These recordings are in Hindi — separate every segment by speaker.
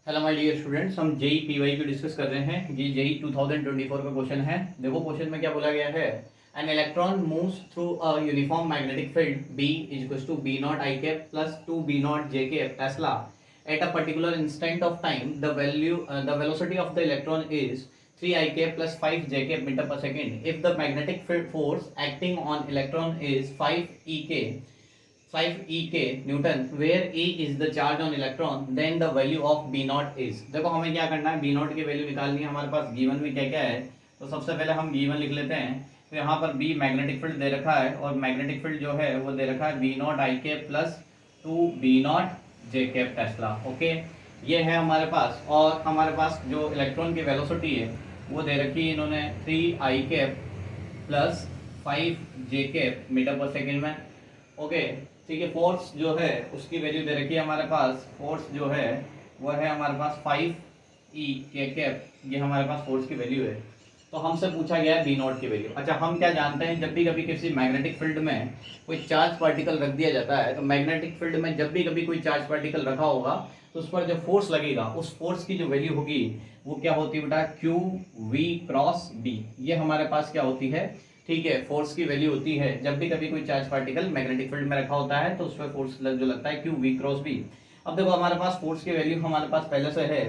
Speaker 1: हेलो माय डियर स्टूडेंट्स, हम जेई पीवाई को डिस्कस कर रहे हैं। ये जेई 2024 का क्वेश्चन है। देखो क्वेश्चन में क्या बोला गया है। An electron moves through a uniform magnetic field B equals to B naught I cap plus 2 B naught J cap tesla at a particular instant of time. The velocity of the electron is 3 I cap plus 5 J cap metre पर second. If the magnetic force acting on electron is 5 E newton where E is the charge on electron then the value of B not is. देखो हमें क्या करना है, B नॉट की वैल्यू निकालनी है। हमारे पास गिवन में क्या क्या है, तो सबसे पहले हम गिवन लिख लेते हैं। तो यहाँ पर B मैग्नेटिक फील्ड दे रखा है और मैग्नेटिक फील्ड जो है वो दे रखा है B naught I cap plus 2 B naught J cap Tesla. Okay, ये है हमारे पास। और हमारे पास जो इलेक्ट्रॉन की वेलोसिटी है वो दे रखी है इन्होंने 3 I cap plus 5 J cap metre पर सेकेंड में। ओके, ठीक है। फोर्स जो है उसकी वैल्यू दे रखी है हमारे पास। फोर्स जो है वो है हमारे पास 5 E के कैप, ये हमारे पास फोर्स की वैल्यू है। तो हमसे पूछा गया है B नॉट की वैल्यू। अच्छा, हम क्या जानते हैं, जब भी कभी किसी मैग्नेटिक फील्ड में कोई चार्ज पार्टिकल रख दिया जाता है, तो मैग्नेटिक फील्ड में जब भी कभी कोई चार्ज पार्टिकल रखा होगा तो उस पर जो फोर्स लगेगा उस फोर्स की जो वैल्यू होगी वो क्या होती है बेटा, Q V क्रॉस B। ये हमारे पास क्या होती है, ठीक है, फोर्स की वैल्यू होती है। जब भी कभी कोई चार्ज पार्टिकल मैग्नेटिक फील्ड में रखा होता है तो उस पर फोर्स जो लगता है Q V क्रॉस B। अब देखो हमारे पास फोर्स की वैल्यू हमारे पास पहले से है।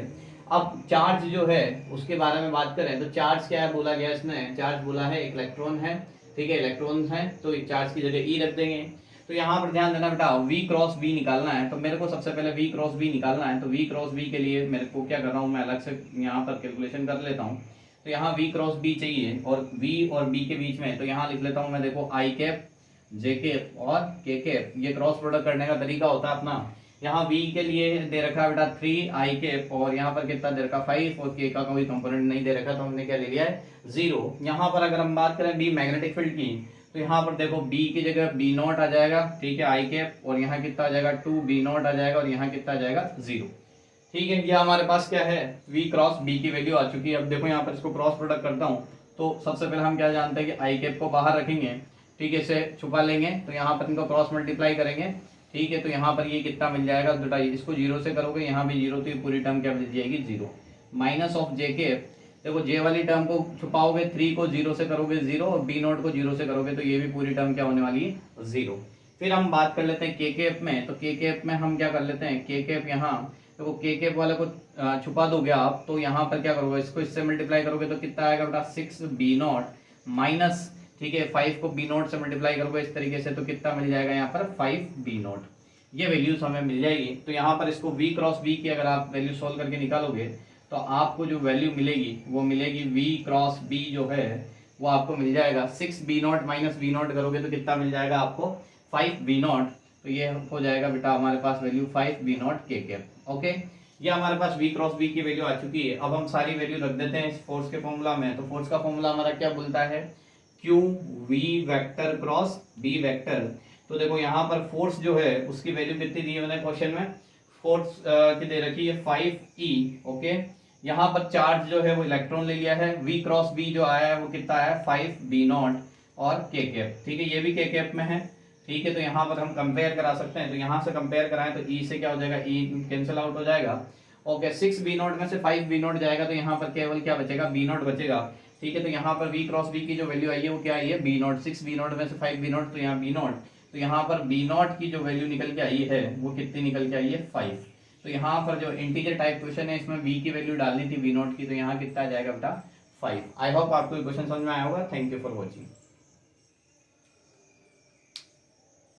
Speaker 1: अब चार्ज जो है उसके बारे में बात करें तो चार्ज क्या है बोला गया इसमें, चार्ज बोला है इलेक्ट्रॉन है। ठीक है, इलेक्ट्रॉन है तो चार्ज की जगह E रख देंगे। तो यहाँ पर ध्यान देना बेटा, V क्रॉस B निकालना है। तो मेरे को सबसे पहले V क्रॉस B निकालना है। तो V क्रॉस B के लिए मेरे को क्या कर रहा हूँ, मैं अलग से यहाँ पर कैलकुलेशन कर लेता हूँ। तो यहाँ V क्रॉस B चाहिए और V और B के बीच में, तो यहाँ लिख लेता हूँ मैं। देखो I कैप J कैप और K कैप, ये क्रॉस प्रोडक्ट करने का तरीका होता है अपना। यहाँ V के लिए दे रखा है बेटा 3 I कैप और यहाँ पर कितना दे रखा 5 और K का कोई कंपोनेंट नहीं दे रखा, तो हमने क्या ले लिया है 0। यहाँ पर अगर हम बात करें B मैग्नेटिक फील्ड की, तो यहाँ पर देखो B की जगह B नॉट आ जाएगा, ठीक है, I कैप, और यहाँ कितना आ जाएगा 2 B नॉट आ जाएगा और यहाँ कितना आ जाएगा 0। ठीक है, ये हमारे पास क्या है, V क्रॉस B की वैल्यू आ चुकी है। अब देखो यहाँ पर इसको क्रॉस प्रोडक्ट करता हूँ तो सबसे पहले हम क्या जानते हैं कि I कैप को बाहर रखेंगे, ठीक है, इसे छुपा लेंगे, तो यहाँ पर इनको क्रॉस मल्टीप्लाई करेंगे। ठीक है, तो यहाँ पर ये कितना मिल जाएगा बेटा, इसको 0 से करोगे, यहाँ भी 0, तो ये पूरी टर्म क्या मिल जाएगी 0 माइनस ऑफ J कैप। देखो J वाली टर्म को छुपाओगे, 3 को 0 से करोगे 0 और B नॉट को 0 से करोगे तो ये भी पूरी टर्म क्या होने वाली है 0। फिर हम बात कर लेते हैं K कैप में। तो K कैप में हम क्या कर लेते हैं, K कैप यहाँ देखो K कैप वाले को छुपा दोगे आप, तो यहाँ पर क्या करोगे, इसको इससे मल्टीप्लाई करोगे तो कितना आएगा बेटा 6 B नॉट माइनस, ठीक है, 5 को B नॉट से मल्टीप्लाई करोगे इस तरीके से, तो कितना मिल जाएगा यहाँ पर 5 B नॉट। ये वैल्यूज हमें मिल जाएगी। तो यहाँ पर इसको V क्रॉस B की अगर आप वैल्यू सोल्व करके निकालोगे तो आपको जो वैल्यू मिलेगी वो मिलेगी V क्रॉस B जो है वो आपको मिल जाएगा 6 B not minus B not करोगे तो कितना मिल जाएगा आपको 5 B नॉट। तो ये हो जाएगा बेटा हमारे पास value 5 B naught K cap. Okay, ये हमारे पास V क्रॉस B की वैल्यू आ चुकी है। अब हम सारी वैल्यू रख देते हैं इस फोर्स के फॉर्मूला में। तो फोर्स का फॉर्मूला हमारा क्या बोलता है, Q V vector cross B vector. तो देखो यहाँ पर फोर्स जो है उसकी वैल्यू कितनी दी है मैंने क्वेश्चन में, फोर्स की दे रखी है 5E। ओके, यहाँ पर चार्ज जो है वो इलेक्ट्रॉन ले लिया है। V क्रॉस B जो आया है वो कितना आया है 5 B नॉट और K कैप। ठीक है, ये भी K कैप में है। ठीक है, तो यहाँ पर हम कंपेयर करा सकते हैं। तो यहाँ से कंपेयर कराएं तो E से क्या हो जाएगा, E कैंसिल आउट हो जाएगा। ओके, 6 B नॉट में से 5 B नॉट जाएगा तो यहाँ पर केवल क्या बचेगा, B नॉट बचेगा। ठीक है, तो यहाँ पर V क्रॉस B की जो वैल्यू आई है वो क्या आई है B नॉट। 6 B नॉट में से 5 B नॉट, तो यहाँ B नॉट, तो यहाँ पर B नॉट की जो वैल्यू निकल के आई है वो कितनी निकल के आई है 5। तो यहाँ पर जो इंटीजर टाइप क्वेश्चन है इसमें V की वैल्यू डालनी थी B नॉट की, तो यहाँ कितना आ जाएगा बेटा 5। आई होप आपको क्वेश्चन समझ में आया होगा। Thank you for watching.